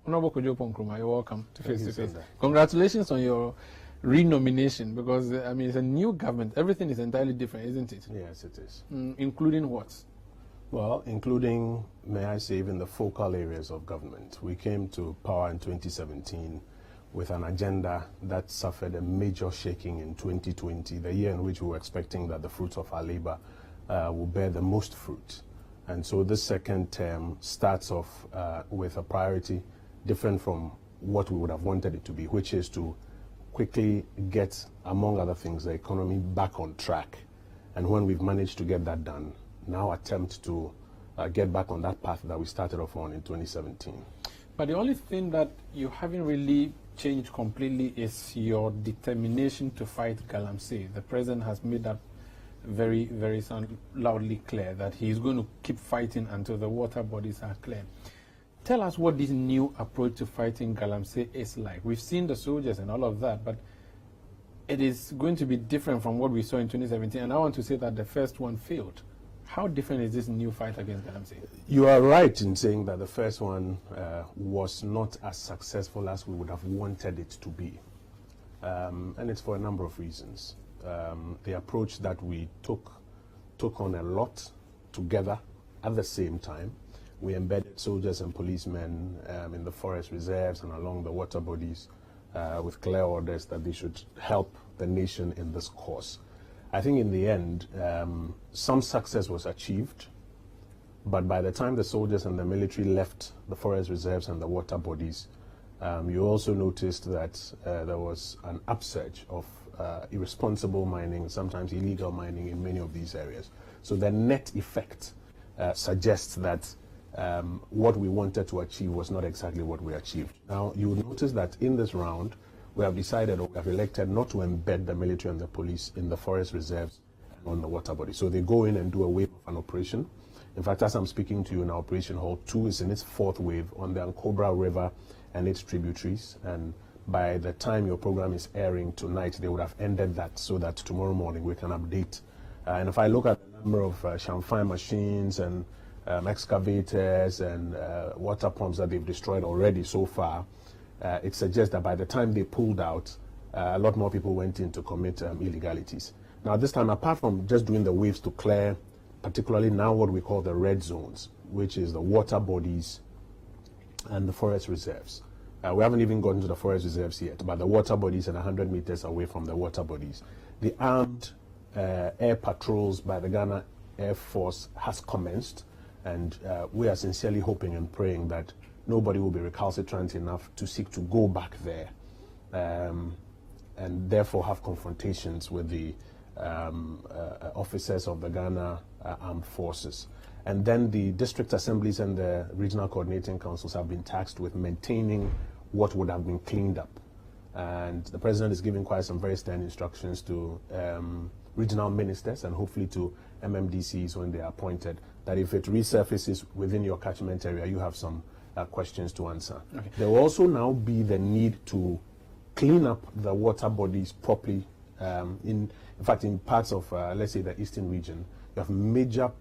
Honorable Kojo Oppong Nkrumah, you're welcome to Face to Face. Congratulations on your renomination, because I mean, it's a new government. Everything is entirely different, isn't it? Yes, it is. Including what? Well, including, may I say, even the focal areas of government. We came to power in 2017 with an agenda that suffered a major shaking in 2020, the year in which we were expecting that the fruits of our labor will bear the most fruit. And so this second term starts off with a priority different from what we would have wanted it to be, which is to quickly get, among other things, the economy back on track. And when we've managed to get that done, now attempt to get back on that path that we started off on in 2017. But the only thing that you haven't really changed completely is your determination to fight Galamsey. The president has made that very, very loudly clear that he is going to keep fighting until the water bodies are clear. Tell us what this new approach to fighting Galamsey is like. We've seen the soldiers and all of that, but it is going to be different from what we saw in 2017. And I want to say that the first one failed. How different is this new fight against Galamsey? You are right in saying that the first one was not as successful as we would have wanted it to be. And it's for a number of reasons. The approach that we took on a lot together at the same time. We embedded soldiers and policemen in the forest reserves and along the water bodies with clear orders that they should help the nation in this cause. I think in the end, some success was achieved, but by the time the soldiers and the military left the forest reserves and the water bodies, you also noticed that there was an upsurge of irresponsible mining, sometimes illegal mining in many of these areas. So the net effect suggests that what we wanted to achieve was not exactly what we achieved. Now, you will notice that in this round, we have decided, or we have elected, not to embed the military and the police in the forest reserves and on the water body. So they go in and do a wave of an operation. In fact, as I'm speaking to you now, Operation Hall 2 is in its fourth wave on the Ankobra River and its tributaries. And by the time your program is airing tonight, they would have ended that, so that tomorrow morning we can update. And if I look at the number of chamfine machines and excavators and water pumps that they've destroyed already so far, it suggests that by the time they pulled out, a lot more people went in to commit illegalities. Now this time, apart from just doing the waves to clear, particularly now what we call the red zones, which is the water bodies and the forest reserves. We haven't even gotten to the forest reserves yet, but the water bodies and 100 meters away from the water bodies. The armed air patrols by the Ghana Air Force has commenced, and we are sincerely hoping and praying that nobody will be recalcitrant enough to seek to go back there and therefore have confrontations with the officers of the Ghana Armed Forces. And then the district assemblies and the regional coordinating councils have been tasked with maintaining what would have been cleaned up. And the president is giving quite some very stern instructions to regional ministers and hopefully to MMDCs when they are appointed, that if it resurfaces within your catchment area, you have some questions to answer. Okay. There will also now be the need to clean up the water bodies properly. In fact, in parts of, let's say, the eastern region, you have major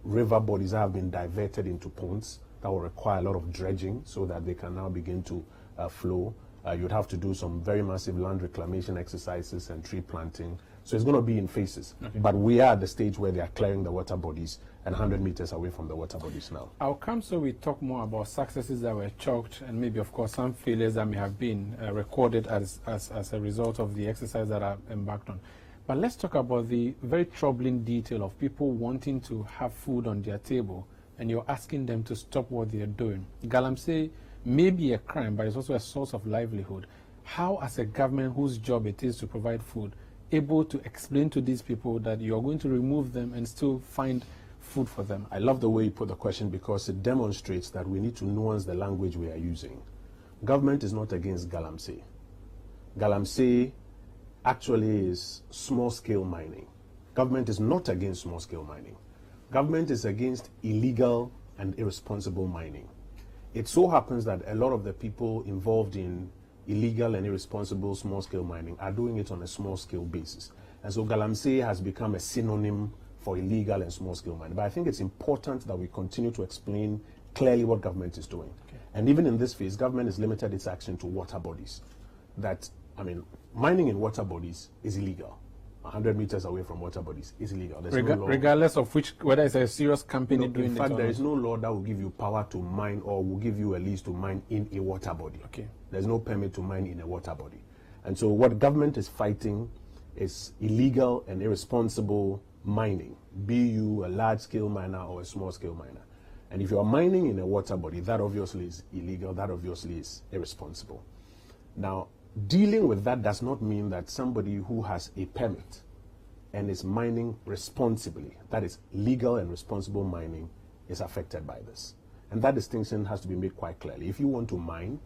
river bodies that have been diverted into ponds that will require a lot of dredging so that they can now begin to flow. You'd have to do some very massive land reclamation exercises and tree planting. So it's going to be in phases. Okay. But we are at the stage where they are clearing the water bodies and 100 meters away from the water bodies now. I'll come so we talk more about successes that were chalked and maybe, of course, some failures that may have been recorded as a result of the exercise that I've embarked on. But let's talk about the very troubling detail of people wanting to have food on their table and you're asking them to stop what they're doing. Galamsey may be a crime, but it's also a source of livelihood. How, as a government whose job it is to provide food, able to explain to these people that you're going to remove them and still find food for them? I love the way you put the question, because it demonstrates that we need to nuance the language we are using. Government is not against Galamsey. Galamsey actually is small-scale mining. Government is not against small-scale mining. Government is against illegal and irresponsible mining. It so happens that a lot of the people involved in illegal and irresponsible small-scale mining are doing it on a small-scale basis. And so Galamsey has become a synonym for illegal and small-scale mining. But I think it's important that we continue to explain clearly what government is doing. Okay. And even in this phase, government has limited its action to water bodies. Mining in water bodies is illegal. 100 meters away from water bodies is illegal. There's no law. Regardless of whether it's a serious company doing it. In fact, there is no law that will give you power to mine or will give you a lease to mine in a water body. Okay. There's no permit to mine in a water body. And so what government is fighting is illegal and irresponsible mining, be you a large-scale miner or a small-scale miner. And if you are mining in a water body, that obviously is illegal, that obviously is irresponsible. Now, dealing with that does not mean that somebody who has a permit and is mining responsibly, that is legal and responsible mining, is affected by this. And that distinction has to be made quite clearly. If you want to mine,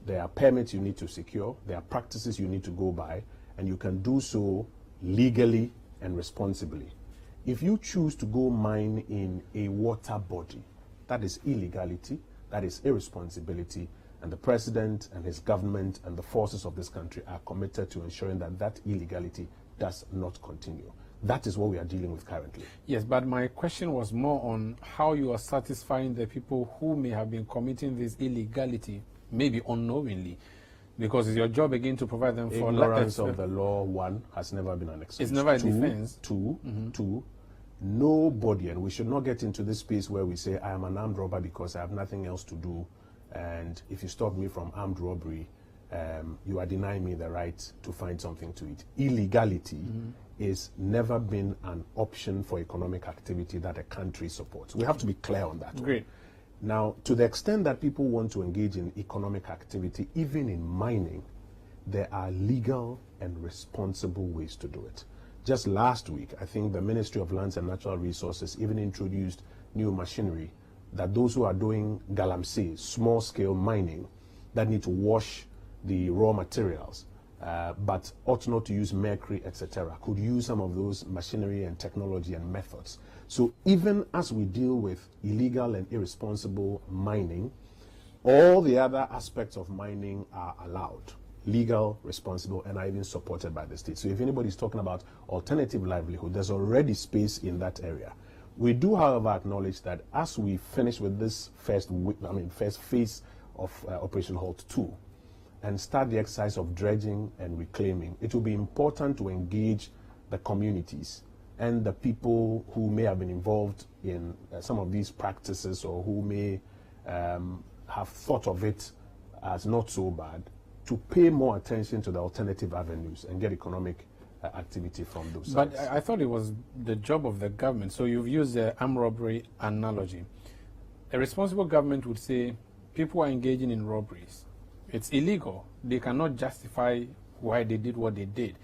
there are permits you need to secure, there are practices you need to go by, and you can do so legally and responsibly. If you choose to go mine in a water body, that is illegality, that is irresponsibility, and the president and his government and the forces of this country are committed to ensuring that that illegality does not continue. That is what we are dealing with currently. Yes, but my question was more on how you are satisfying the people who may have been committing this illegality, maybe unknowingly, because it's your job again to provide them for ignorance of the law. One, has never been an excuse. It's never a defense. Two, nobody, and we should not get into this space where we say I am an armed robber because I have nothing else to do, and if you stop me from armed robbery, you are denying me the right to find something to eat. Illegality is never been an option for economic activity that a country supports. We have to be clear on that. Great. Now, to the extent that people want to engage in economic activity, even in mining, there are legal and responsible ways to do it. Just last week, I think the Ministry of Lands and Natural Resources even introduced new machinery that those who are doing galamsey, small-scale mining, that need to wash the raw materials, but ought not to use mercury, etc., could use some of those machinery and technology and methods. So even as we deal with illegal and irresponsible mining, all the other aspects of mining are allowed, legal, responsible, and are even supported by the state. So if anybody is talking about alternative livelihood, there's already space in that area. We do, however, acknowledge that as we finish with this first phase of Operation Halt 2 and start the exercise of dredging and reclaiming, it will be important to engage the communities and the people who may have been involved in some of these practices or who may have thought of it as not so bad, to pay more attention to the alternative avenues and get economic activity from those sides. But I thought it was the job of the government. So you've used the armed robbery analogy. A responsible government would say people are engaging in robberies. It's illegal. They cannot justify why they did what they did.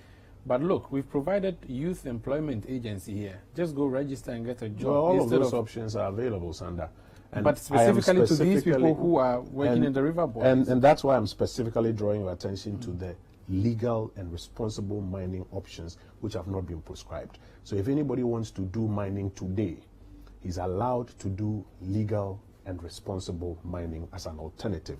But look, we've provided youth employment agency here. Just go register and get a job. Well, all of those options are available, Sanda. And but specifically to these people who are working in the river bodies. And that's why I'm specifically drawing your attention to the legal and responsible mining options which have not been prescribed. So if anybody wants to do mining today, he's allowed to do legal and responsible mining as an alternative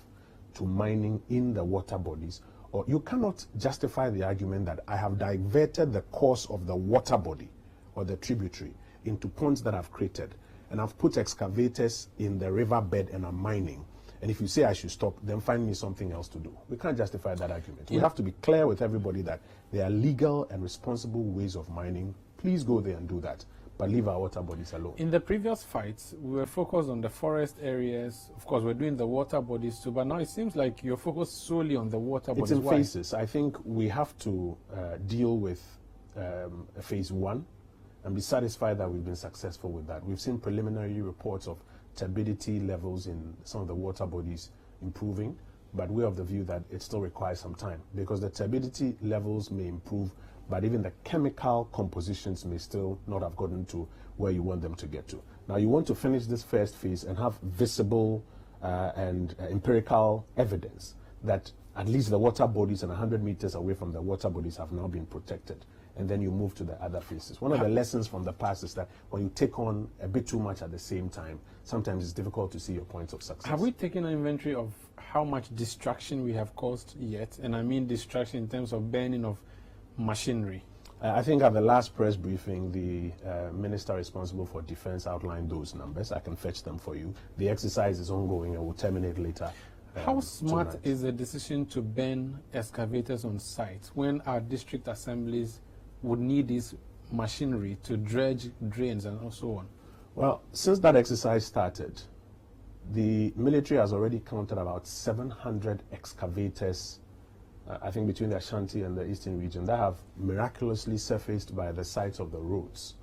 to mining in the water bodies. Or you cannot justify the argument that I have diverted the course of the water body or the tributary into ponds that I've created, and I've put excavators in the riverbed and I'm mining. And if you say I should stop, then find me something else to do. We can't justify that argument. We have to be clear with everybody that there are legal and responsible ways of mining. Please go there and do that, but leave our water bodies alone. In the previous fights, we were focused on the forest areas. Of course, we're doing the water bodies too, but now it seems like you're focused solely on the water bodies. It's in phases. I think we have to deal with phase 1 and be satisfied that we've been successful with that. We've seen preliminary reports of turbidity levels in some of the water bodies improving, but we're of the view that it still requires some time because the turbidity levels may improve, but even the chemical compositions may still not have gotten to where you want them to get to. Now, you want to finish this first phase and have visible and empirical evidence that at least the water bodies and 100 meters away from the water bodies have now been protected. And then you move to the other phases. One of the lessons from the past is that when you take on a bit too much at the same time, sometimes it's difficult to see your points of success. Have we taken an inventory of how much destruction we have caused yet? And I mean destruction in terms of burning of machinery. I think at the last press briefing, the minister responsible for defense outlined those numbers. I can fetch them for you. The exercise is ongoing and will terminate later. How smart is the decision to ban excavators on site when our district assemblies would need this machinery to dredge drains and so on? Well, since that exercise started, the military has already counted about 700 excavators, I think between the Ashanti and the Eastern region, that have miraculously surfaced by the sides of the roads,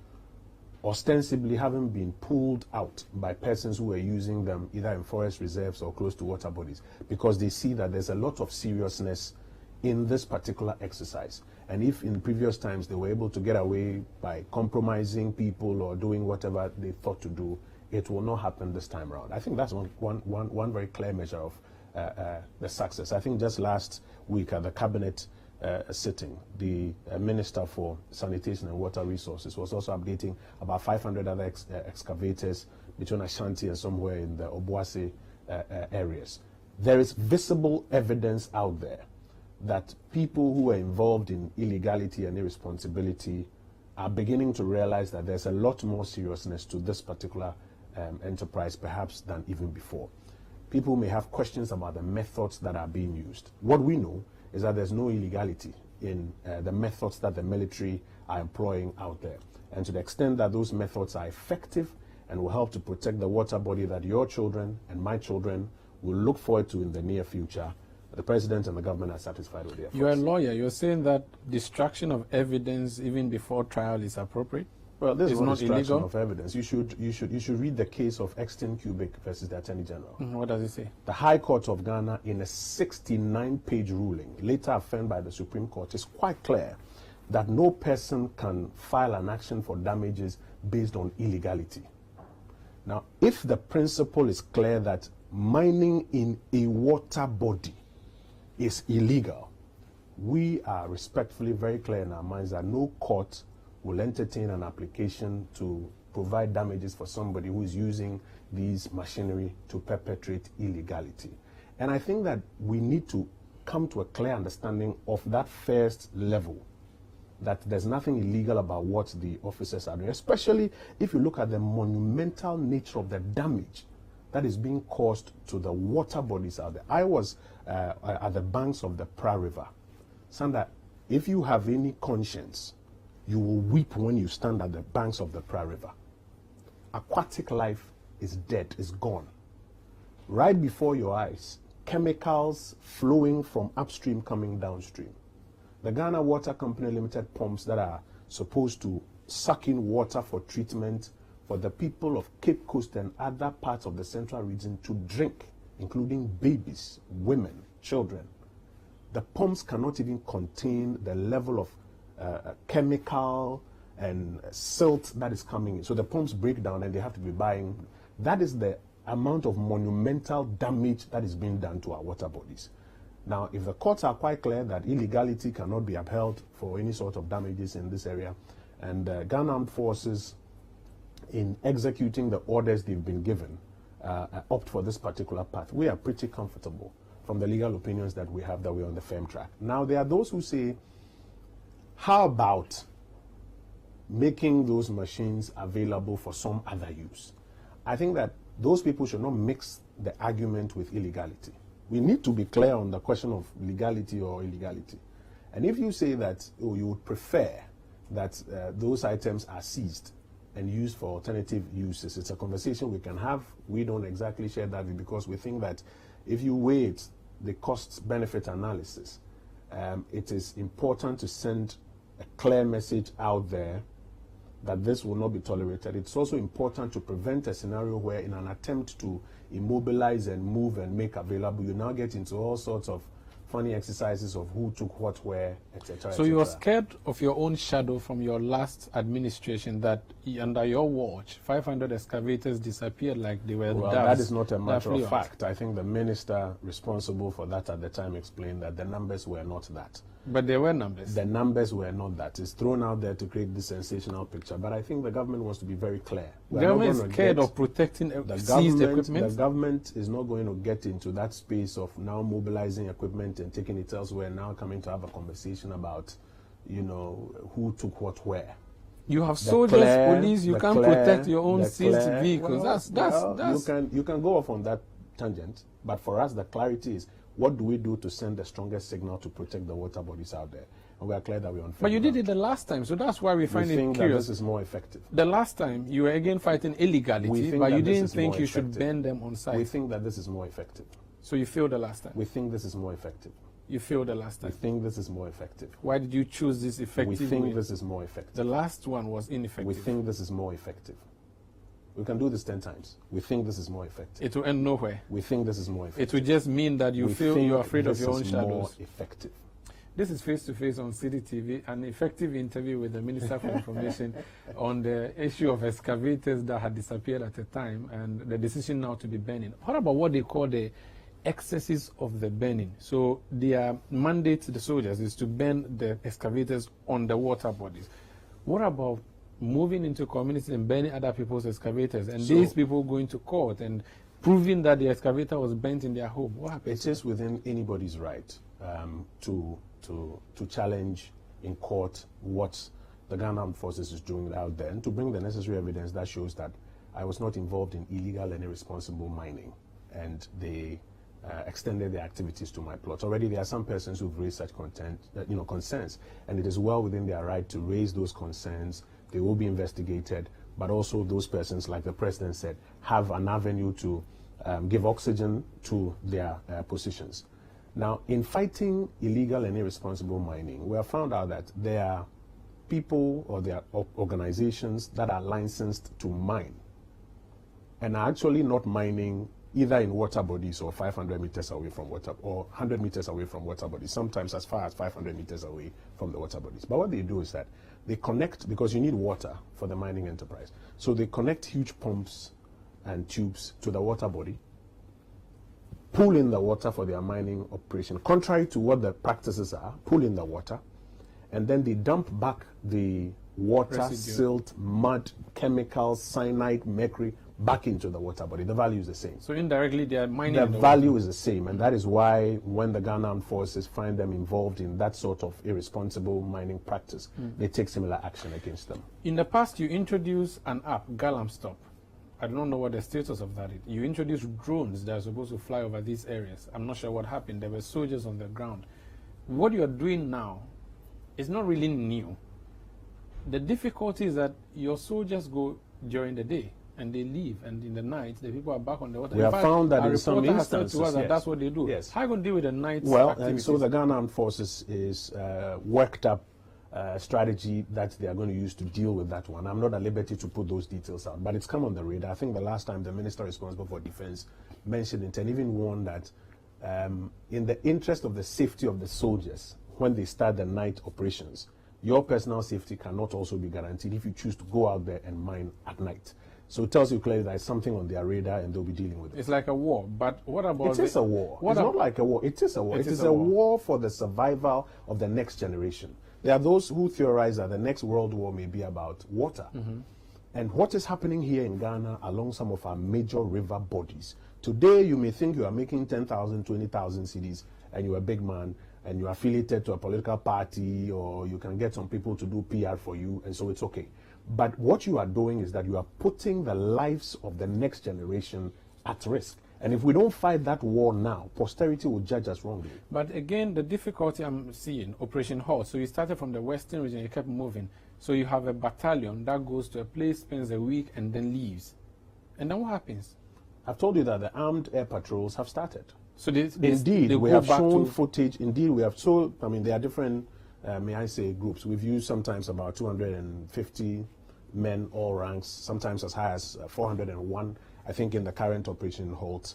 ostensibly having been pulled out by persons who were using them either in forest reserves or close to water bodies, because they see that there's a lot of seriousness in this particular exercise. And if in previous times they were able to get away by compromising people or doing whatever they thought to do, it will not happen this time around. I think that's one very clear measure of the success. I think just last week at the cabinet sitting, the Minister for Sanitation and Water Resources was also updating about 500 other excavators between Ashanti and somewhere in the Obuasi areas. There is visible evidence out there that people who are involved in illegality and irresponsibility are beginning to realize that there's a lot more seriousness to this particular enterprise perhaps than even before. People may have questions about the methods that are being used. What we know is that there's no illegality in the methods that the military are employing out there. And to the extent that those methods are effective and will help to protect the water body that your children and my children will look forward to in the near future, the president and the government are satisfied with their efforts. You're a lawyer. You're saying that destruction of evidence even before trial is appropriate? Well, this is not destruction illegal of evidence. You should read the case of Exton Cubic versus the Attorney General. What does it say? The High Court of Ghana, in a 69-page ruling, later affirmed by the Supreme Court, is quite clear that no person can file an action for damages based on illegality. Now, if the principle is clear that mining in a water body is illegal, we are respectfully very clear in our minds that no court will entertain an application to provide damages for somebody who is using these machinery to perpetrate illegality. And I think that we need to come to a clear understanding of that first level, that there's nothing illegal about what the officers are doing, especially if you look at the monumental nature of the damage that is being caused to the water bodies out there. I was at the banks of the Pra River. Sanda, if you have any conscience, you will weep when you stand at the banks of the Pra River. Aquatic life is dead, is gone. Right before your eyes, chemicals flowing from upstream coming downstream. The Ghana Water Company Limited pumps that are supposed to suck in water for treatment for the people of Cape Coast and other parts of the central region to drink, including babies, women, children. The pumps cannot even contain the level of chemical and silt that is coming in. So the pumps break down and they have to be buying. That is the amount of monumental damage that is being done to our water bodies. Now, if the courts are quite clear that illegality cannot be upheld for any sort of damages in this area, and Ghana Armed Forces, in executing the orders they've been given, opt for this particular path, we are pretty comfortable from the legal opinions that we have that we're on the firm track. Now, there are those who say, how about making those machines available for some other use? I think that those people should not mix the argument with illegality. We need to be clear on the question of legality or illegality. And if you say that you would prefer that those items are seized and used for alternative uses, it's a conversation we can have. We don't exactly share that view because we think that if you weigh the cost-benefit analysis, it is important to send a clear message out there that this will not be tolerated. It's also important to prevent a scenario where, in an attempt to immobilize and move and make available, you now get into all sorts of funny exercises of who took what where, etc. So you were scared of your own shadow from your last administration, that under your watch 500 excavators disappeared like they were well, doves. That is not a matter of fact. I think the minister responsible for that at the time explained that the numbers were not that. But there were numbers. The numbers were not that. It's thrown out there to create this sensational picture. But I think the government wants to be very clear. The government is scared of protecting seized equipment. The government is not going to get into that space of now mobilizing equipment and taking it elsewhere, now coming to have a conversation about, you know, who took what where. You have soldiers, police. You can't protect your own seized vehicles. Well, you can go off on that tangent, but for us, the clarity is what do we do to send the strongest signal to protect the water bodies out there? And we are clear that we're on. But you did it the last time, so that's why we find it curious. That this is more effective. The last time you were again fighting illegality, but you didn't think you should ban them on site. We think that this is more effective. So you failed the last time. We think this is more effective. You failed the last time. We think this is more effective. Why did you choose this effective? We think this is more effective. The last one was ineffective. We think this is more effective. We can do this 10 times. We think this is more effective. It will end nowhere. We think this is more effective. It will just mean that you feel you're afraid of your own shadows. More effective. This is Face to Face on Citi TV, an effective interview with the Minister for Information on the issue of excavators that had disappeared at the time and the decision now to be burning. What about what they call the excesses of the burning? So their mandate to the soldiers is to burn the excavators on the water bodies. What about moving into communities and burning other people's excavators and these people going to court and proving that the excavator was burnt in their home? What happens? It is within anybody's right to challenge in court what the Ghana Armed Forces is doing out there and to bring the necessary evidence that shows that I was not involved in illegal and irresponsible mining, and they extended their activities to my plot. Already there are some persons who've raised such concerns, and it is well within their right to raise those concerns. They will be investigated, but also those persons, like the President said, have an avenue to give oxygen to their positions. Now, in fighting illegal and irresponsible mining, we have found out that there are people or there are organizations that are licensed to mine and are actually not mining either in water bodies or 500 meters away from water, or 100 meters away from water bodies, sometimes as far as 500 meters away from the water bodies. But what they do is that they connect, because you need water for the mining enterprise. So they connect huge pumps and tubes to the water body, pull in the water for their mining operation, contrary to what the practices are, pull in the water, and then they dump back the water, silt, mud, chemicals, cyanide, mercury, back into the water body. The value is the same. So indirectly they are mining the value is the same, and that is why when the Ghana Armed Forces find them involved in that sort of irresponsible mining practice, they take similar action against them. In the past, you introduced an app, Galam Stop. I don't know what the status of that is. You introduced drones that are supposed to fly over these areas. I'm not sure what happened. There were soldiers on the ground. What you are doing now is not really new. The difficulty is that your soldiers go during the day and they leave, and in the night the people are back on the water. We have found that in some instances, yes, that's what they do. Yes. How are you going to deal with the night activities? And so the Ghana Armed Forces is worked up strategy that they are going to use to deal with that one. I'm not at liberty to put those details out, but it's come on the radar. I think the last time the minister responsible for defense mentioned it and even warned that in the interest of the safety of the soldiers, when they start the night operations, your personal safety cannot also be guaranteed if you choose to go out there and mine at night. So it tells you clearly that it's something on their radar and they'll be dealing with it. It's like a war, but what about... It is a war. It's not like a war. It is a war. It is a war for the survival of the next generation. There are those who theorize that the next world war may be about water. And what is happening here in Ghana along some of our major river bodies. Today, you may think you are making 10,000, 20,000 cedis and you're a big man and you're affiliated to a political party, or you can get some people to do PR for you, and so it's okay. But what you are doing is that you are putting the lives of the next generation at risk. And if we don't fight that war now, posterity will judge us wrongly. But again, the difficulty I'm seeing, Operation Halt. So you started from the western region, you kept moving. So you have a battalion that goes to a place, spends a week, and then leaves. And then what happens? I've told you that the armed air patrols have started. So indeed, we have shown footage. Indeed, we have shown, I mean, there are different, may I say, groups. We've used sometimes about 250 men, all ranks, sometimes as high as 401. I think in the current Operation Halt,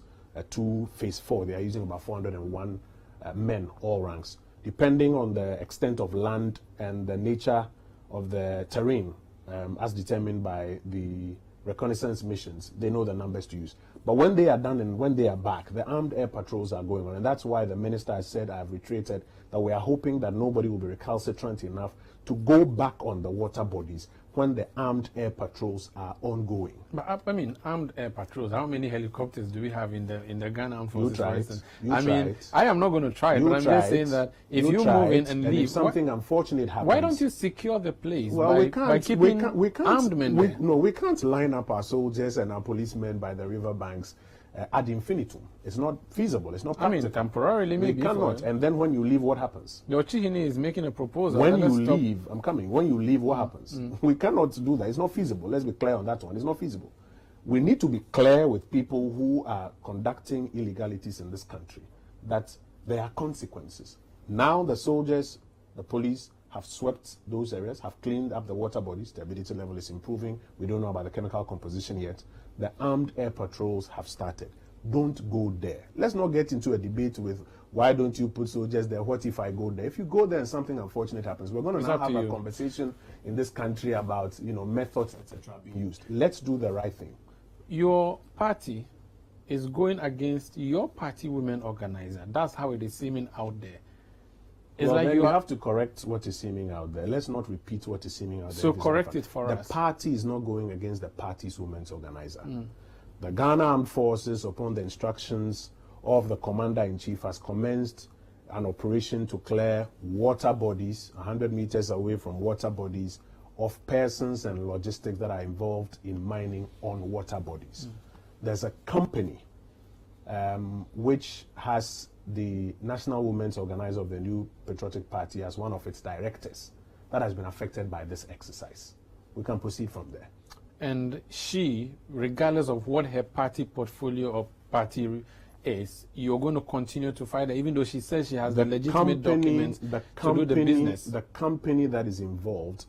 phase 4, they are using about 401 men, all ranks. Depending on the extent of land and the nature of the terrain, as determined by the reconnaissance missions, they know the numbers to use. But when they are done and when they are back, the armed air patrols are going on. And that's why the minister has said, I have reiterated, that we are hoping that nobody will be recalcitrant enough to go back on the water bodies when the armed air patrols are ongoing. But I mean, armed air patrols. How many helicopters do we have in the Ghana Armed Forces? You try for it. instance? You I try mean, it. I am not going to try it, but I'm just saying that if you move in and leave, if something unfortunate happens, why don't you secure the place well, by keeping armed men there? No, we can't line up our soldiers and our policemen by the riverbanks ad infinitum. It's not feasible. It's not practical. I mean, temporarily maybe. We cannot. And then when you leave, what happens? Your Chihini is making a proposal. When you leave, I'm coming. When you leave, what happens? We cannot do that. It's not feasible. Let's be clear on that one. It's not feasible. We need to be clear with people who are conducting illegalities in this country that there are consequences. Now the soldiers, the police have swept those areas, have cleaned up the water bodies. The ability level is improving. We don't know about the chemical composition yet. The armed air patrols have started. Don't go there. Let's not get into a debate with why don't you put soldiers there? What if I go there? If you go there and something unfortunate happens, we're going to now have a conversation in this country about methods, etc. being used. Let's do the right thing. Your party is going against your party women organizer. That's how it is seeming out there. It's well, like then you have to correct what is seeming out there. Let's not repeat what is seeming out there. So correct it for us. The party is not going against the party's women's organizer. The Ghana Armed Forces, upon the instructions of the Commander-in-Chief, has commenced an operation to clear water bodies, 100 meters away from water bodies, of persons and logistics that are involved in mining on water bodies. There's a company which has the National Women's Organizer of the New Patriotic Party as one of its directors that has been affected by this exercise. We can proceed from there. And she, regardless of what her party portfolio or party is, you're going to continue to fight her, even though she says she has the legitimate documents to do the business. The company that is involved,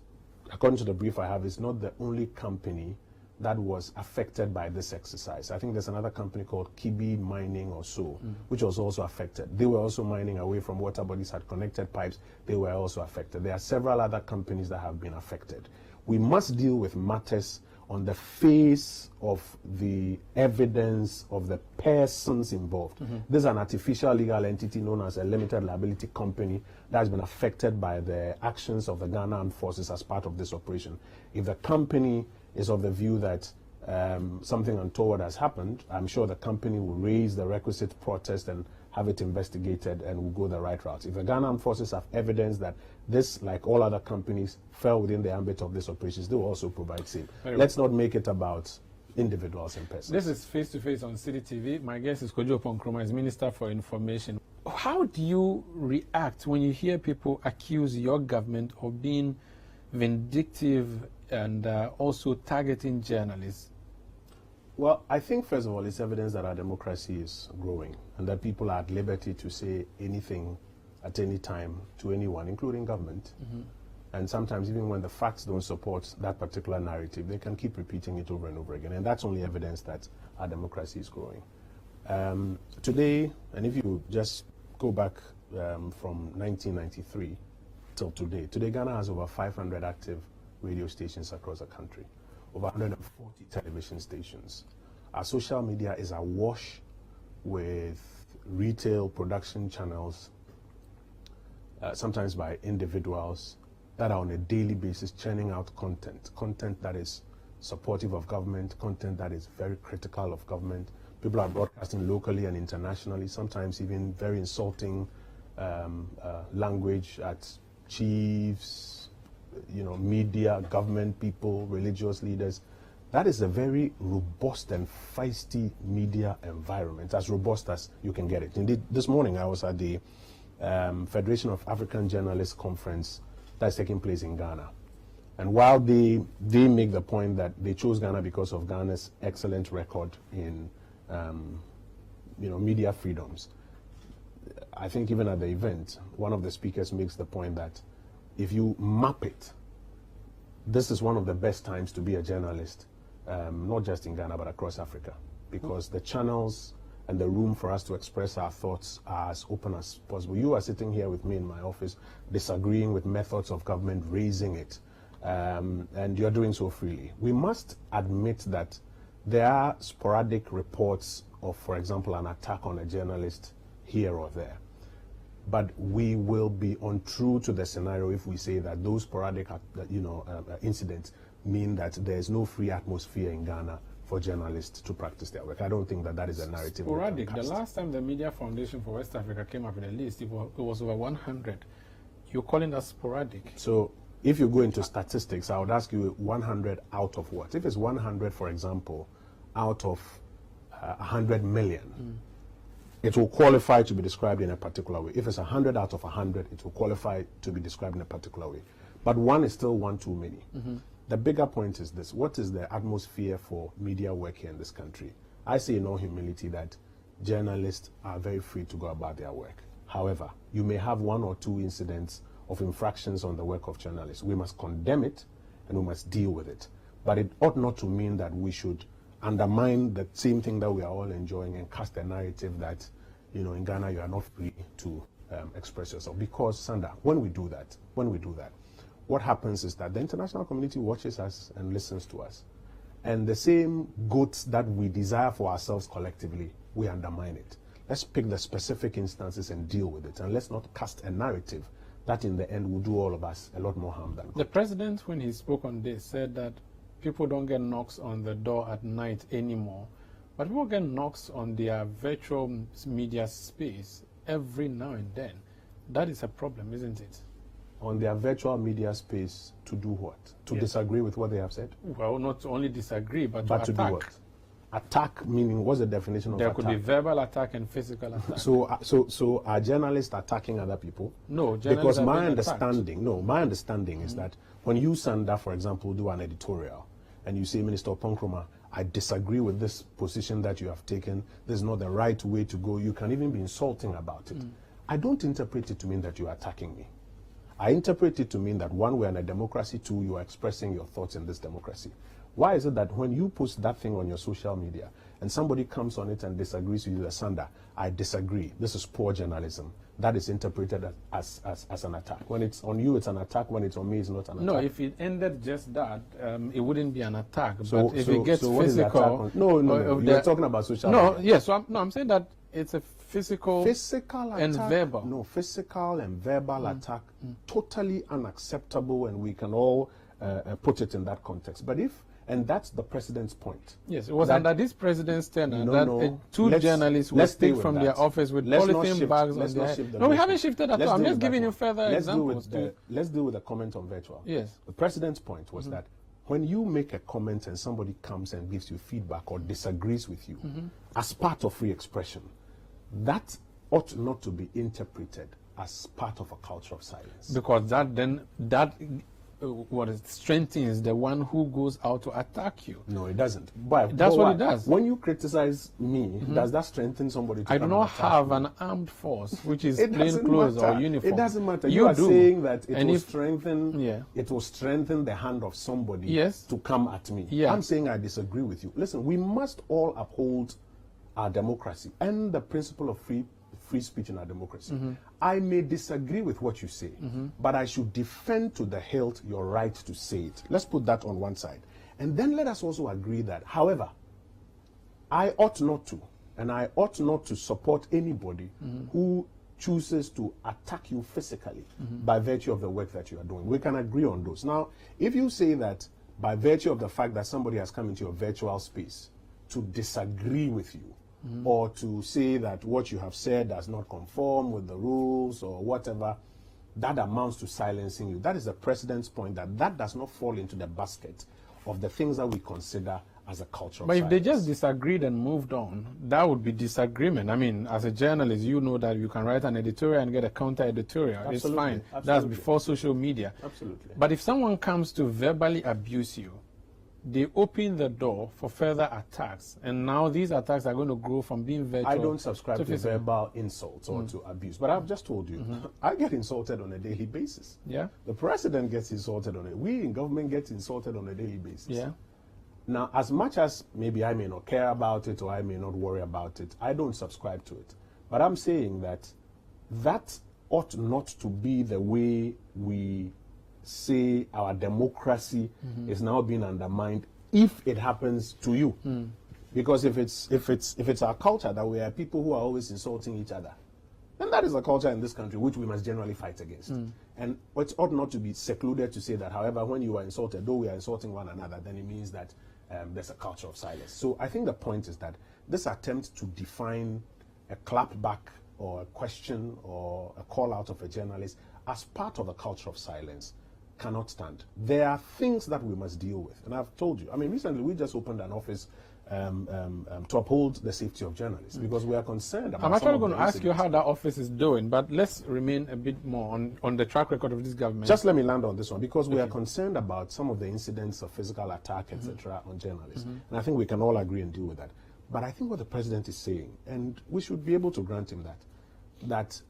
according to the brief I have, is not the only company that was affected by this exercise. I think there's another company called Kibi Mining or so, which was also affected. They were also mining away from water bodies, had connected pipes. They were also affected. There are several other companies that have been affected. We must deal with matters on the face of the evidence of the persons involved. This is an artificial legal entity known as a limited liability company that has been affected by the actions of the Ghana Armed Forces as part of this operation. If the company is of the view that something untoward has happened, I'm sure the company will raise the requisite protest and have it investigated and will go the right route. If the Ghana Armed Forces have evidence that this, like all other companies, fell within the ambit of these operations, they will also provide same. Let's not make it about individuals and persons. This is Face to Face on Citi TV. My guest is Kojo Oppong Nkrumah, is Minister for Information. How do you react when you hear people accuse your government of being vindictive and also targeting journalists? Well, I think, first of all, it's evidence that our democracy is growing and that people are at liberty to say anything at any time to anyone, including government. And sometimes, even when the facts don't support that particular narrative, they can keep repeating it over and over again. And that's only evidence that our democracy is growing. Today, and if you just go back from 1993 till today, Ghana has over 500 active radio stations across the country, over 140 television stations. Our social media is awash with retail production channels, sometimes by individuals, that are on a daily basis churning out content that is supportive of government, content that is very critical of government. People are broadcasting locally and internationally, sometimes even very insulting language at chiefs, media, government people, religious leaders. That is a very robust and feisty media environment, as robust as you can get it. Indeed, this morning I was at the Federation of African Journalists Conference that's taking place in Ghana. And while they make the point that they chose Ghana because of Ghana's excellent record in media freedoms, I think even at the event, one of the speakers makes the point that if you map it, this is one of the best times to be a journalist, not just in Ghana, but across Africa, because the channels and the room for us to express our thoughts are as open as possible. You are sitting here with me in my office, disagreeing with methods of government, raising it, and you're doing so freely. We must admit that there are sporadic reports of, for example, an attack on a journalist here or there. But we will be untrue to the scenario if we say that those sporadic incidents mean that there's no free atmosphere in Ghana for journalists to practice their work. I don't think that that is a narrative. Sporadic. The last time the Media Foundation for West Africa came up with a list, it was over 100. You're calling that sporadic? So if you go into statistics, I would ask you 100 out of what? If it's 100, for example, out of 100 million, it will qualify to be described in a particular way. If it's 100 out of 100, it will qualify to be described in a particular way. But one is still one too many. The bigger point is this: what is the atmosphere for media work here in this country? I say in all humility that journalists are very free to go about their work. However, you may have one or two incidents of infractions on the work of journalists. We must condemn it and we must deal with it. But it ought not to mean that we should undermine the same thing that we are all enjoying and cast a narrative that, you know, in Ghana you are not free to express yourself. Because, Sanda, when we do that, what happens is that the international community watches us and listens to us. And the same goods that we desire for ourselves collectively, we undermine it. Let's pick the specific instances and deal with it. And let's not cast a narrative that in the end will do all of us a lot more harm than good. The president, when he spoke on this, said that people don't get knocks on the door at night anymore, but people get knocks on their virtual media space every now and then. That is a problem, isn't it? On their virtual media space to do what? To disagree with what they have said? Well, not only disagree, but to do what? Attack, meaning what's the definition of attack? There could be verbal attack and physical attack. So are journalists attacking other people? No, journalists because my understanding is that when you, Sanda, for example, do an editorial and you say, Minister Oppong Nkrumah, I disagree with this position that you have taken. This is not the right way to go. You can even be insulting about it. I don't interpret it to mean that you are attacking me. I interpret it to mean that, one, we're in a democracy, two, you are expressing your thoughts in this democracy. Why is it that when you post that thing on your social media and somebody comes on it and disagrees with you, Sanda, I disagree, this is poor journalism, that is interpreted as an attack? When it's on you, it's an attack. When it's on me, it's not an attack. No, if it ended just that, it wouldn't be an attack. But if it gets physical... No, you're talking about social media. No, yes, I'm saying that it's a physical and attack, verbal. No, physical and verbal attack, totally unacceptable, and we can all put it in that context. But and that's the president's point. Yes, it was under this president's tenure that two journalists will speak from their office with polythene bags on their head. No, we haven't shifted at all. I'm just giving you further examples. Let's deal with the comment on virtual. Yes. The president's point was that when you make a comment and somebody comes and gives you feedback or disagrees with you as part of free expression, that ought not to be interpreted as part of a culture of silence. Because that what it strengthens the one who goes out to attack you. No, it doesn't. That's what it does. When you criticize me, does that strengthen somebody to I do not have me? An armed force, which is plain clothes or uniform. It doesn't matter. You are saying that it will if, strengthen the hand of somebody to come at me. Yeah. I'm saying I disagree with you. Listen, we must all uphold our democracy and the principle of free speech in our democracy. I may disagree with what you say, but I should defend to the hilt your right to say it. Let's put that on one side. And then let us also agree that, however, I ought not to, and I ought not to support anybody who chooses to attack you physically by virtue of the work that you are doing. We can agree on those. Now, if you say that by virtue of the fact that somebody has come into your virtual space to disagree with you, or to say that what you have said does not conform with the rules or whatever, that amounts to silencing you. That is the president's point, that does not fall into the basket of the things that we consider as a culture of silence. But if they just disagreed and moved on, that would be disagreement. I mean, as a journalist, you know that you can write an editorial and get a counter-editorial. It's fine. Absolutely. That's before social media. Absolutely. But if someone comes to verbally abuse you, they open the door for further attacks, and now these attacks are going to grow from being virtual. I don't subscribe to verbal insults or to abuse, but I've just told you, I get insulted on a daily basis. Yeah. The president gets insulted on it. We in government get insulted on a daily basis. Yeah. Now, as much as maybe I may not care about it or I may not worry about it, I don't subscribe to it. But I'm saying that ought not to be the way we say our democracy is now being undermined if it happens to you. Because if it's our culture that we are people who are always insulting each other, And that is a culture in this country which we must generally fight against. And it ought not to be secluded to say that, however, when you are insulted, though we are insulting one another, then it means that there's a culture of silence. So I think the point is that this attempt to define a clapback or a question or a call out of a journalist as part of a culture of silence cannot stand. There are things that we must deal with. And I've told you, I mean, recently we just opened an office to uphold the safety of journalists because we are concerned about I'm actually going to ask incidents. you how that office is doing, but let's remain a bit more on the track record of this government. Just let me land on this one because we are concerned about some of the incidents of physical attack, etc., on journalists. And I think we can all agree and deal with that. But I think what the president is saying, and we should be able to grant him that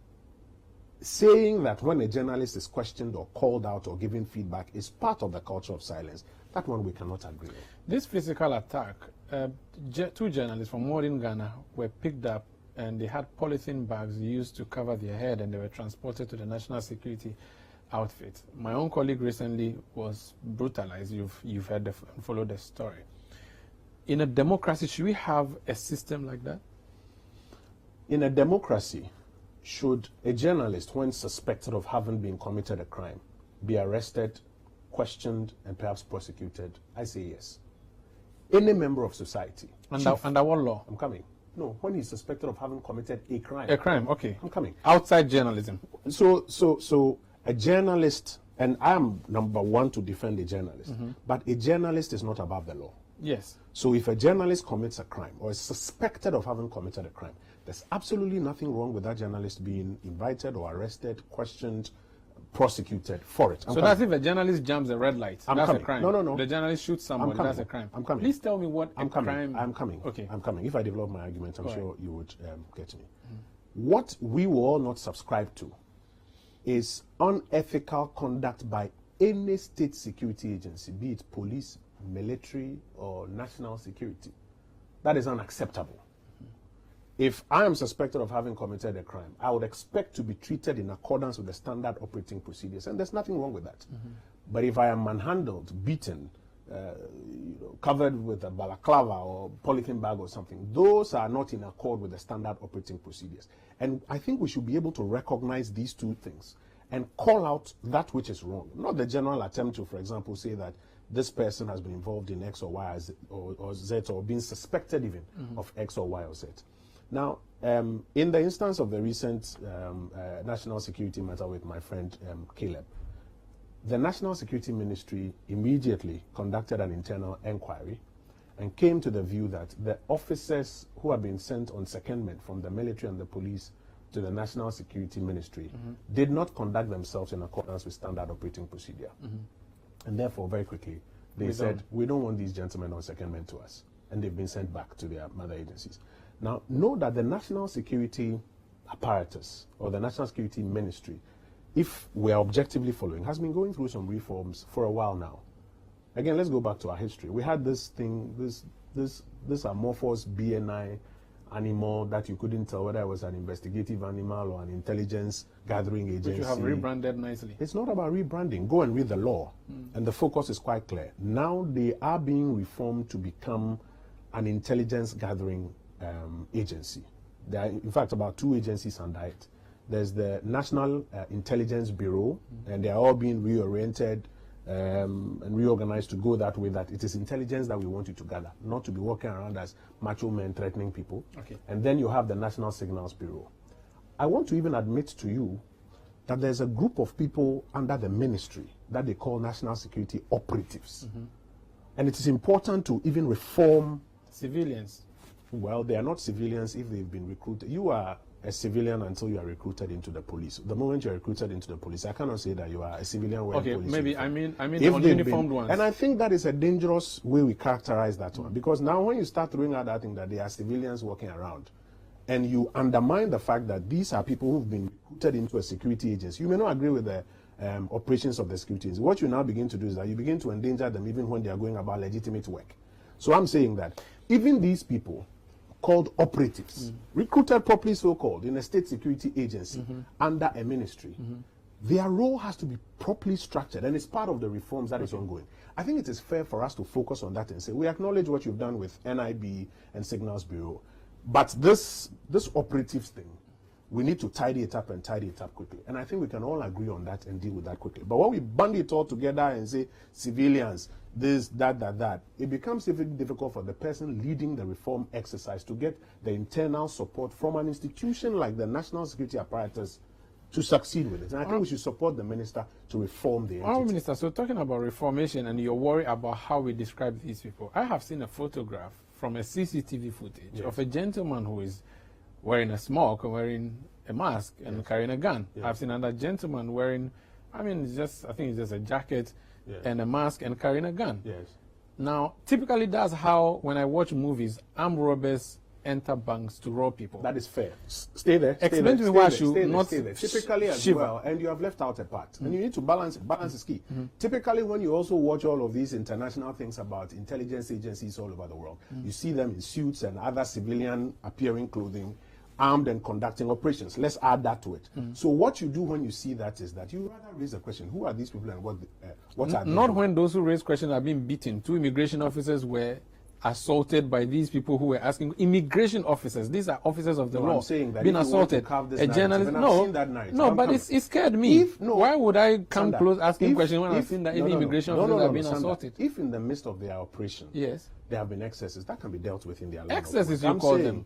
saying that when a journalist is questioned or called out or given feedback is part of the culture of silence, that one we cannot agree on. This physical attack, two journalists from Modern Ghana were picked up and they had polythene bags used to cover their head and they were transported to the national security outfit. My own colleague recently was brutalized. You've heard followed the story. In a democracy, should we have a system like that? In a democracy, should a journalist, when suspected of having been committed a crime, be arrested, questioned, and perhaps prosecuted? I say yes. Any member of society. Under what law? I'm coming. No, when he's suspected of having committed a crime. A crime, okay. I'm coming. Outside journalism. So a journalist, and I am number one to defend a journalist, but a journalist is not above the law. Yes. So if a journalist commits a crime or is suspected of having committed a crime, there's absolutely nothing wrong with that journalist being invited or arrested, questioned, prosecuted for it. So that's if a journalist jams a red light. That's coming. a crime. No. The journalist shoots somebody. That's a crime. I'm coming. Please tell me what I'm coming. crime. I'm coming. Okay. I'm coming. If I develop my argument, I'm Go sure you would get me. What we will all not subscribe to is unethical conduct by any state security agency, be it police, military, or national security. That is unacceptable. If I am suspected of having committed a crime, I would expect to be treated in accordance with the standard operating procedures, and there's nothing wrong with that. But if I am manhandled, beaten, covered with a balaclava or polythene bag or something, those are not in accord with the standard operating procedures. And I think we should be able to recognize these two things and call out that which is wrong. Not the general attempt to, for example, say that this person has been involved in X or Y or Z or been suspected even of X or Y or Z. Now, in the instance of the recent national security matter with my friend Caleb, the National Security Ministry immediately conducted an internal inquiry and came to the view that the officers who have been sent on secondment from the military and the police to the National Security Ministry did not conduct themselves in accordance with standard operating procedure. And therefore, very quickly, they said, we don't want these gentlemen on secondment to us. And they've been sent back to their mother agencies. Now, know that the national security apparatus or the National Security Ministry, if we are objectively following, has been going through some reforms for a while now. Again, let's go back to our history. We had this thing, this amorphous BNI animal that you couldn't tell whether it was an investigative animal or an intelligence gathering agency. Which you have rebranded nicely. It's not about rebranding. Go and read the law. And the focus is quite clear. Now they are being reformed to become an intelligence gathering agency. There are, in fact, about two agencies under it. There's the National Intelligence Bureau, and they are all being reoriented and reorganized to go that way, that it is intelligence that we want you to gather, not to be walking around as macho men threatening people. Okay. And then you have the National Signals Bureau. I want to even admit to you that there's a group of people under the ministry that they call national security operatives. And it is important to even reform civilians. Well, they are not civilians if they've been recruited. You are a civilian until you are recruited into the police. The moment you are recruited into the police, I cannot say that you are a civilian wearing police maybe uniform. I mean the uniformed ones. And I think that is a dangerous way we characterize that one, because now when you start throwing out that thing that they are civilians walking around, and you undermine the fact that these are people who've been recruited into a security agency, you may not agree with the operations of the security agency. What you now begin to do is that you begin to endanger them even when they are going about legitimate work. So I'm saying that even these people called operatives, recruited properly so-called in a state security agency under a ministry, their role has to be properly structured, and it's part of the reforms that is ongoing. I think it is fair for us to focus on that and say, we acknowledge what you've done with NIB and Signals Bureau, but this operatives thing, we need to tidy it up and tidy it up quickly. And I think we can all agree on that and deal with that quickly. But when we bund it all together and say civilians, this, that, it becomes even difficult for the person leading the reform exercise to get the internal support from an institution like the National Security Apparatus to succeed with it. And I think we should support the minister to reform the entity. Minister, so talking about reformation and you're worried about how we describe these people, I have seen a photograph from a CCTV footage of a gentleman who is wearing a smock, wearing a mask, and carrying a gun. I've seen another gentleman wearing, I think it's just a jacket and a mask and carrying a gun. Now, typically that's how, when I watch movies, armed robbers enter banks to rob people. That is fair. Stay there. Explain to me why I should not stay there. Typically as well, and you have left out a part. And you need to balance it. Balance is key. Typically, when you also watch all of these international things about intelligence agencies all over the world, you see them in suits and other civilian appearing clothing, armed and conducting operations. Let's add that to it. So what you do when you see that is that you rather raise a question: who are these people and what are they? Not when those who raise questions are being beaten. 2 immigration officers were assaulted by these people who were asking. Immigration officers, these are officers of the law, I'm saying that being assaulted. A journalist, but it scared me. Why would I come close asking questions when I've seen that even immigration officers are being assaulted? If in the midst of their operation, there have been excesses, that can be dealt with in their line. Excesses, you call them.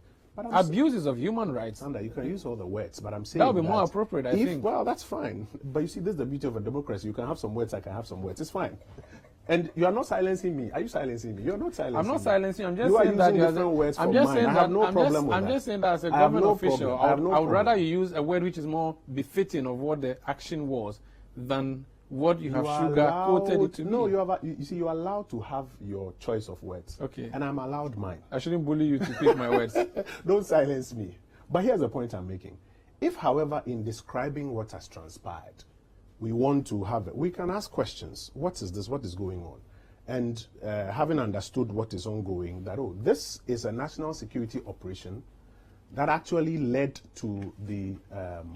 Abuses of human rights. Sanda, you can use all the words, but I'm saying that would be more appropriate, I think. Well, that's fine. But you see, this is the beauty of a democracy. You can have some words, I can have some words. It's fine. And you are not silencing me. Are you silencing me? You're not silencing me. I'm not silencing you. I'm just you saying that you are different words from mine. I have no problem with that. I'm just saying that as a government official, I would rather you use a word which is more befitting of what the action was than what you have sugar-coated it to me. No, you see, you're allowed to have your choice of words. Okay. And I'm allowed mine. I shouldn't bully you to pick my words. Don't silence me. But here's the point I'm making. If, however, in describing what has transpired, we want to have it, we can ask questions. What is this? What is going on? And having understood what is ongoing, that, this is a national security operation that actually led to the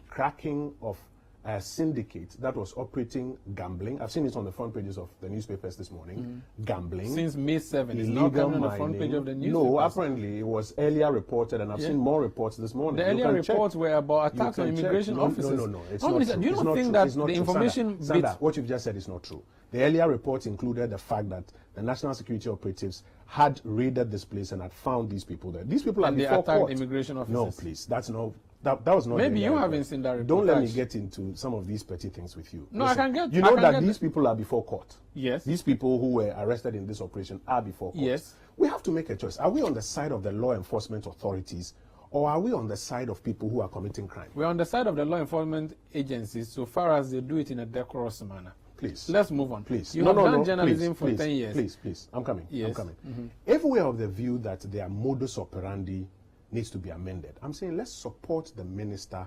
cracking of a syndicate that was operating gambling. I've seen it on the front pages of the newspapers this morning. Gambling. Since May 7th, it's now coming on the front page of the newspapers. No, apparently it was earlier reported, and I've seen more reports this morning. The earlier reports were about attacks on immigration officers. No, it's not true. Do you not think that the information... Sanda, what you've just said is not true. The earlier reports included the fact that the national security operatives had raided this place and had found these people there. These people are before court. And they attacked immigration officers. No, please, that's not... That was not. Maybe you haven't seen that report. Don't let me get into some of these petty things with you. No, listen, I can get. You know that these people are before court. Yes. These people who were arrested in this operation are before court. Yes. We have to make a choice. Are we on the side of the law enforcement authorities, or are we on the side of people who are committing crime? We're on the side of the law enforcement agencies, so far as they do it in a decorous manner. Please. Let's move on. Please. You have done journalism for 10 years. Please. I'm coming. Yes. I'm coming. If we are of the view that their modus operandi needs to be amended, I'm saying let's support the minister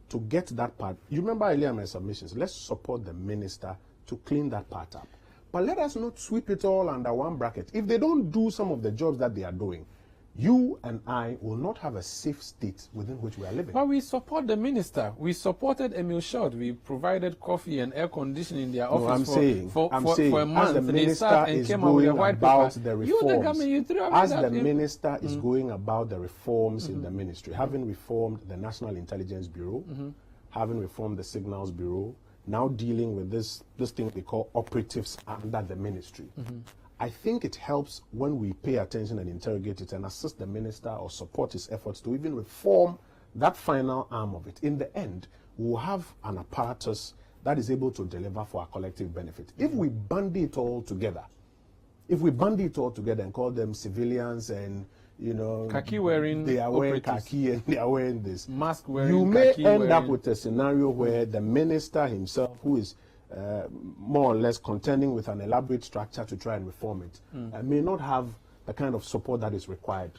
to get that part. You remember earlier in my submissions, let's support the minister to clean that part up. But let us not sweep it all under one bracket. If they don't do some of the jobs that they are doing, you and I will not have a safe state within which we are living. But we support the minister. We supported Emil Short. We provided coffee and air conditioning in their office for a month. As the minister is going about the minister is going about the reforms in the ministry, having reformed the National Intelligence Bureau, having reformed the Signals Bureau, now dealing with this thing they call operatives under the ministry. I think it helps when we pay attention and interrogate it and assist the minister or support his efforts to even reform that final arm of it. In the end, we'll have an apparatus that is able to deliver for our collective benefit. If we bandy it all together, and call them civilians and, khaki wearing, they are wearing khaki and they are wearing this, mask wearing, you may end up with a scenario where the minister himself, who is more or less contending with an elaborate structure to try and reform it, may not have the kind of support that is required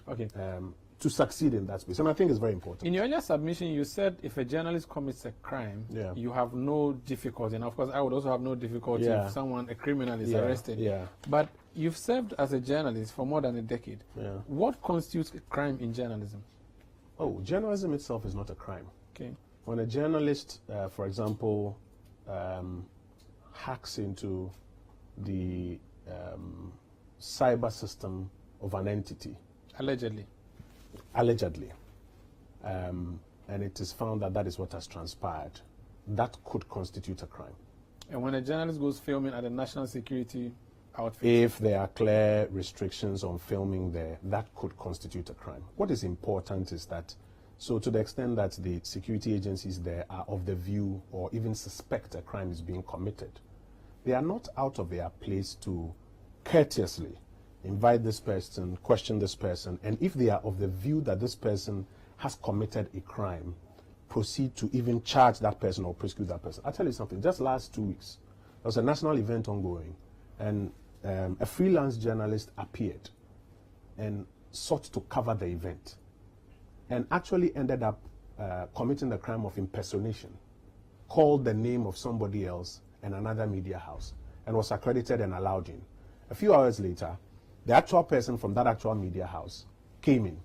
to succeed in that space. And I think it's very important. In your earlier submission, you said if a journalist commits a crime, you have no difficulty. And of course, I would also have no difficulty if a criminal is arrested. But you've served as a journalist for more than a decade. What constitutes a crime in journalism? Oh, journalism itself is not a crime. Okay. When a journalist, for example, hacks into the cyber system of an entity. Allegedly. and it is found that that is what has transpired, that could constitute a crime. And when a journalist goes filming at a national security outfit? If there are clear restrictions on filming there, that could constitute a crime. What is important is that, so to the extent that the security agencies there are of the view or even suspect a crime is being committed, they are not out of their place to courteously invite this person, question this person, and if they are of the view that this person has committed a crime, proceed to even charge that person or prosecute that person. I'll tell you something, just last 2 weeks, there was a national event ongoing, and a freelance journalist appeared and sought to cover the event and actually ended up committing the crime of impersonation, called the name of somebody else and another media house, and was accredited and allowed in. A few hours later, the actual person from that actual media house came in,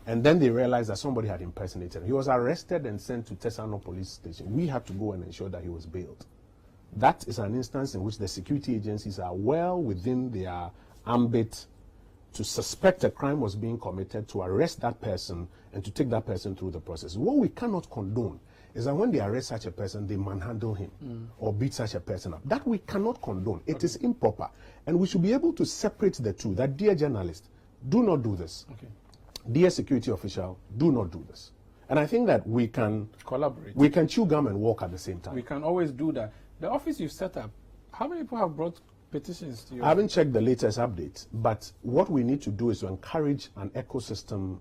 and then they realized that somebody had impersonated him. He was arrested and sent to Tesano police station. We had to go and ensure that he was bailed. That is an instance in which the security agencies are well within their ambit to suspect a crime was being committed, to arrest that person, and to take that person through the process. What we cannot condone is that when they arrest such a person, they manhandle him or beat such a person up. That we cannot condone. It is improper. And we should be able to separate the two. That, dear journalist, do not do this. Okay. Dear security official, do not do this. And I think that we can collaborate. We can chew gum and walk at the same time. We can always do that. The office you've set up, how many people have brought petitions to you? I haven't checked the latest update, but what we need to do is to encourage an ecosystem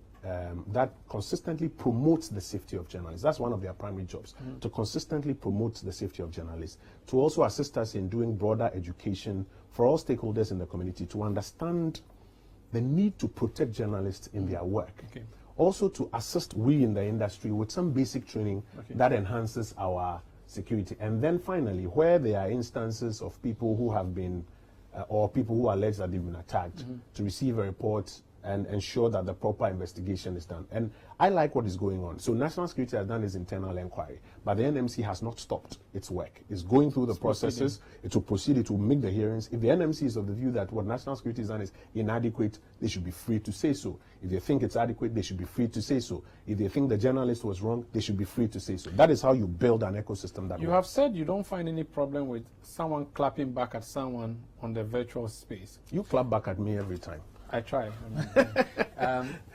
that consistently promotes the safety of journalists. That's one of their primary jobs, to consistently promote the safety of journalists, to also assist us in doing broader education for all stakeholders in the community to understand the need to protect journalists in their work. Okay. Also to assist we in the industry with some basic training that enhances our security. And then finally, where there are instances of people who have been, or people who are alleged that they've been attacked, to receive a report and ensure that the proper investigation is done. And I like what is going on. So National Security has done its internal inquiry, but the NMC has not stopped its work. It's going through the processes. It will proceed. It will make the hearings. If the NMC is of the view that what National Security has done is inadequate, they should be free to say so. If they think it's adequate, they should be free to say so. If they think the journalist was wrong, they should be free to say so. That is how you build an ecosystem that You have said you don't find any problem with someone clapping back at someone on the virtual space. You clap back at me every time. I try.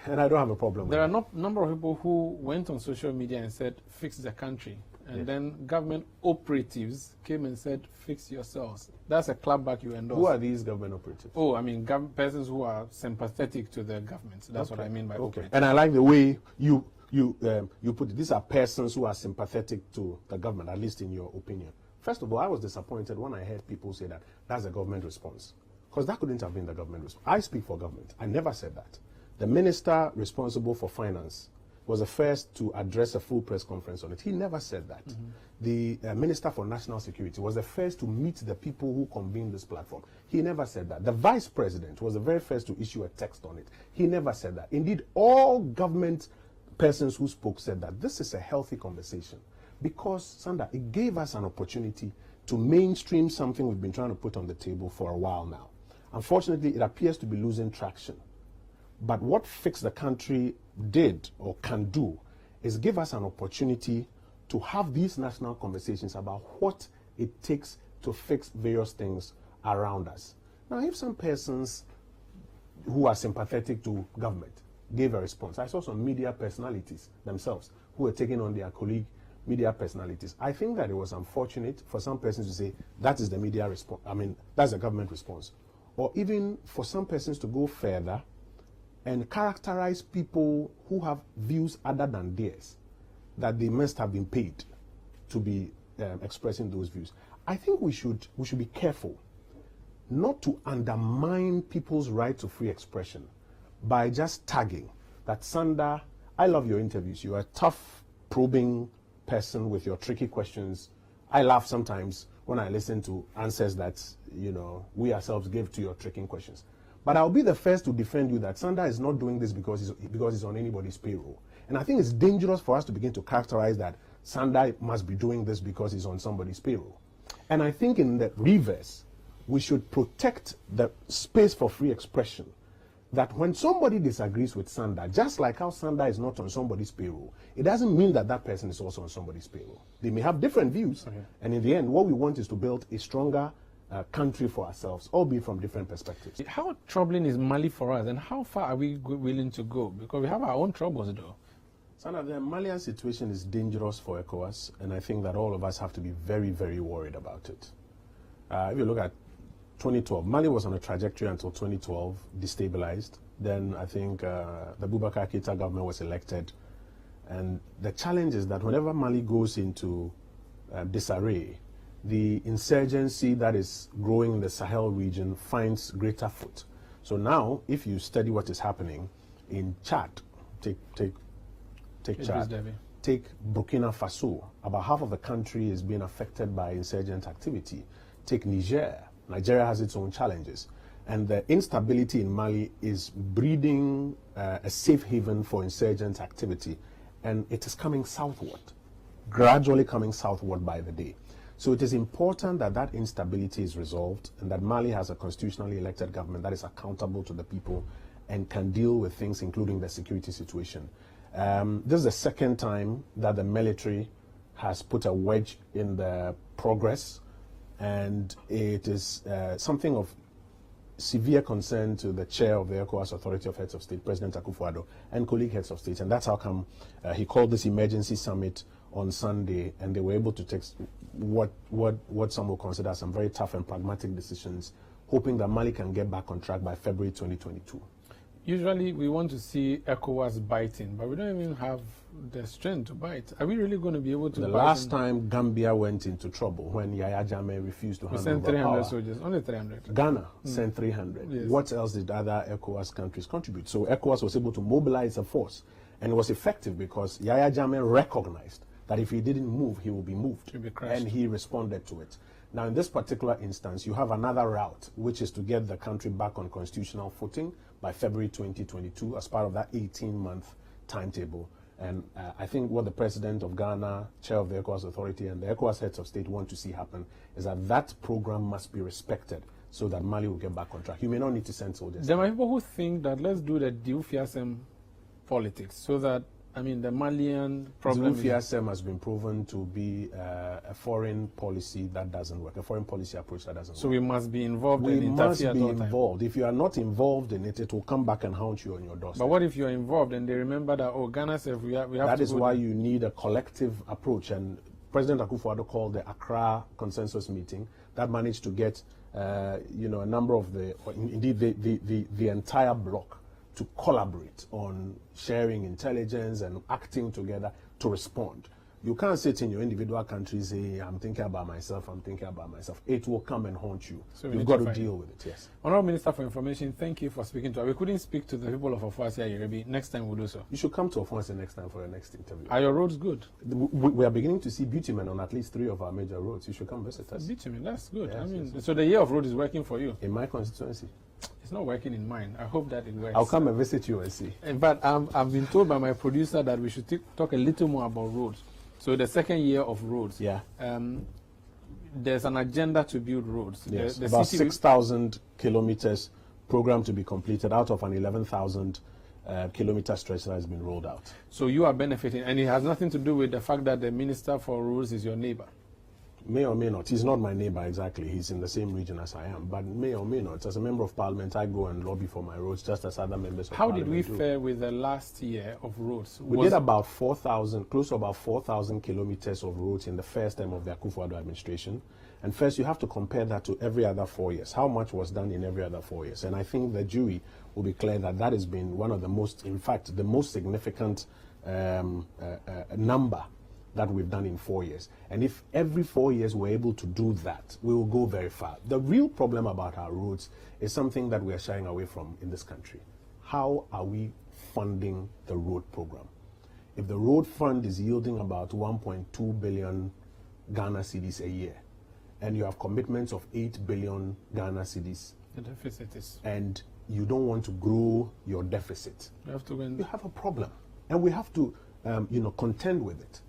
And I don't have a problem with There are a number of people who went on social media and said, fix the country. And then government operatives came and said, fix yourselves. That's a clapback you endorse. Who are these government operatives? Oh, I mean, persons who are sympathetic to the government. So that's what I mean by operatives. And I like the way you put it. These are persons who are sympathetic to the government, at least in your opinion. First of all, I was disappointed when I heard people say that that's a government response. Because that couldn't have been the government response. I speak for government. I never said that. The minister responsible for finance was the first to address a full press conference on it. He never said that. The minister for national security was the first to meet the people who convened this platform. He never said that. The vice president was the very first to issue a text on it. He never said that. Indeed, all government persons who spoke said that this is a healthy conversation because, Sanda, it gave us an opportunity to mainstream something we've been trying to put on the table for a while now. Unfortunately, it appears to be losing traction. But what Fix the Country did or can do is give us an opportunity to have these national conversations about what it takes to fix various things around us. Now, if some persons who are sympathetic to government gave a response, I saw some media personalities themselves who were taking on their colleague media personalities. I think that it was unfortunate for some persons to say that is the media response. I mean, that's the government response. Or even for some persons to go further and characterize people who have views other than theirs, that they must have been paid to be expressing those views. I think we should be careful not to undermine people's right to free expression by just tagging that, Sanda, I love your interviews. You are a tough, probing person with your tricky questions. I laugh sometimes when I listen to answers that, we ourselves give to your tricking questions. But I'll be the first to defend you that Sanda is not doing this because he's on anybody's payroll. And I think it's dangerous for us to begin to characterize that Sanda must be doing this because he's on somebody's payroll. And I think in the reverse, we should protect the space for free expression that when somebody disagrees with Sanda, just like how Sanda is not on somebody's payroll, it doesn't mean that that person is also on somebody's payroll. They may have different views, and in the end, what we want is to build a stronger country for ourselves, albeit from different perspectives. How troubling is Mali for us, and how far are we willing to go? Because we have our own troubles, though. Sanda, the Malian situation is dangerous for ECOWAS, and I think that all of us have to be very, very worried about it. If you look at 2012, Mali was on a trajectory until 2012, destabilized. Then I think the Boubacar Keita government was elected. And the challenge is that whenever Mali goes into disarray, the insurgency that is growing in the Sahel region finds greater foot. So now, if you study what is happening in Chad, take Chad, take Burkina Faso, about half of the country is being affected by insurgent activity. Take Niger. Nigeria has its own challenges. And the instability in Mali is breeding a safe haven for insurgent activity. And it is coming southward, gradually coming southward by the day. So it is important that that instability is resolved and that Mali has a constitutionally elected government that is accountable to the people and can deal with things, including the security situation. This is the second time that the military has put a wedge in the progress, and it is something of severe concern to the chair of the ECOWAS Authority of Heads of State, President Akufo-Addo, and colleague heads of state. And that's how come he called this emergency summit on Sunday, and they were able to take what some will consider some very tough and pragmatic decisions, hoping that Mali can get back on track by February 2022. Usually we want to see ECOWAS biting, but we don't even have the strength to bite. Are we really going to be able to bite? The last time Gambia went into trouble, when Yahya Jammeh refused to hand over sent 300 power, soldiers, only 300. Ghana sent 300. Yes. What else did other ECOWAS countries contribute? So ECOWAS was able to mobilize a force, and it was effective because Yahya Jammeh recognized that if he didn't move, he will be moved, He'll be crushed. and he responded to it. Now, in this particular instance, you have another route, which is to get the country back on constitutional footing by February 2022 as part of that 18-month timetable. And I think what the president of Ghana, chair of the ECOWAS Authority, and the ECOWAS heads of state want to see happen is that that program must be respected so that Mali will get back on track. You may not need to send soldiers. There are people who think that let's do the Diufiasem politics so that, I mean, the Malian problem Diufiasem has been proven to be a foreign policy that doesn't work, a foreign policy approach that doesn't work. So we must be involved We and must interfere be at all times. involved. If you are not involved in it, it will come back and haunt you on your doorstep. But what if you're involved and they remember that, oh, Ghana says we have That to is go why there. you need a collective approach. And President Akufo-Addo called the Accra consensus meeting that managed to get, a number of indeed the entire bloc to collaborate on sharing intelligence and acting together to respond. You can't sit in your individual country say, I'm thinking about myself, I'm thinking about myself. It will come and haunt you. So we You've need got to to find deal with it, yes. Honorable Minister for Information, thank you for speaking to us. We couldn't speak to the people of Ofuasia Yerebi. Next time we'll do so. You should come to Ofonse next time for your next interview. Are your roads good? We are beginning to see bitumen on at least 3 of our major roads. You should come visit us. Bitumen, that's good. Yes, I mean, yes. so the year of road is working for you. In my constituency. It's not working in mine. I hope that it works. I'll come and visit you and see. In fact, I've been told by my producer that we should talk a little more about roads. So the second year of roads. Yeah. There's an agenda to build roads. Yes, The about city 6,000 kilometers program to be completed out of an 11,000 kilometer stretch that has been rolled out. So you are benefiting, and it has nothing to do with the fact that the Minister for Roads is your neighbor. May or may not. He's not my neighbor exactly. He's in the same region as I am. But may or may not. As a member of parliament, I go and lobby for my roads just as other members of How parliament did we do. fare with the last year of roads? We did about 4,000, close to about 4,000 kilometers of roads in the first term of the Akufo-Addo administration. And first, you have to compare that to every other 4 years. How much was done in every other 4 years? And I think the jury will be clear that that has been one of the most, in fact, the most significant number that we've done in 4 years. And if every 4 years we're able to do that, we will go very far. The real problem about our roads is something that we are shying away from in this country. How are we funding the road program? If the road fund is yielding about 1.2 billion Ghana cedis a year, and you have commitments of 8 billion Ghana cedis, The deficit is. and you don't want to grow your deficit, You have to win. you have a problem. And we have to, contend with it.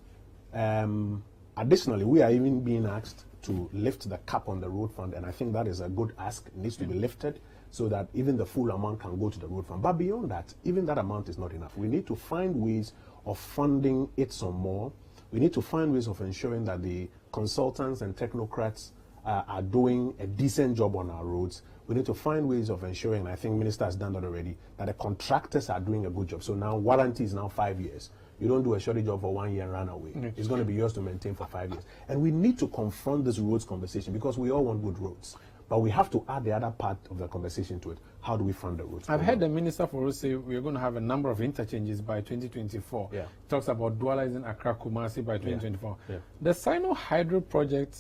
Additionally, we are even being asked to lift the cap on the road fund, and I think that is a good ask. It needs to be lifted so that even the full amount can go to the road fund. But beyond that, even that amount is not enough. We need to find ways of funding it some more. We need to find ways of ensuring that the consultants and technocrats are doing a decent job on our roads. We need to find ways of ensuring, and I think Minister has done that already, that the contractors are doing a good job. So now warranty is now 5 years. You don't do a shorty job for 1 year and run away. It's going to be yours to maintain for 5 years. And we need to confront this roads conversation because we all want good roads. But we have to add the other part of the conversation to it. How do we fund the roads? I've heard the Minister for Roads say we're going to have a number of interchanges by 2024. Yeah. Talks about dualizing Accra Kumasi by 2024. Yeah. The Sino Hydro project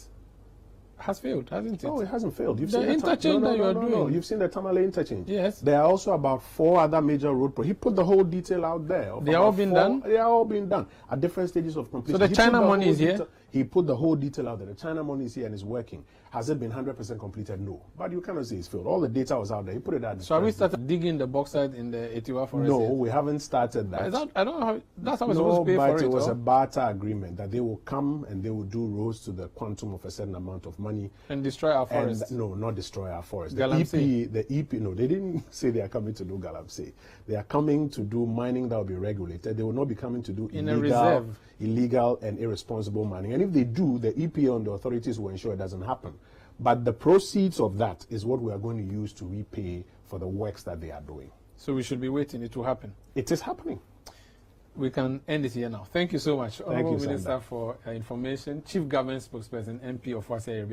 has failed, hasn't it? No, it hasn't failed. You've The seen interchange that you are doing. No. You've seen the Tamale interchange. Yes. There are also about 4 other major road projects. He put the whole detail out there. They are all being done? They are all being done at different stages of completion. So the China money is here? He put the whole detail out there. The China money is here and is working. Has it been 100% completed? No. But you cannot say it's failed. All the data was out there. He put it out. So have we started digging the bauxite in the Etiwa forest? No, yet? we haven't started that. I don't know how, that's how we're supposed to pay but for it. it was or? a barter agreement that they will come and they will do roads to the quantum of a certain amount of money. And destroy our forests. And, no, not destroy our forest. Galamsey. The EP, no, they didn't say they are coming to do Galamsey. They are coming to do mining that will be regulated. They will not be coming to do In a reserve. illegal and irresponsible mining. And if they do, the EPA and the authorities will ensure it doesn't happen. But the proceeds of that is what we are going to use to repay for the works that they are doing. So we should be waiting. It will happen. It is happening. We can end it here now. Thank you so much, Honourable you, Minister, Sanda. for information. Chief Government Spokesperson, MP of Wase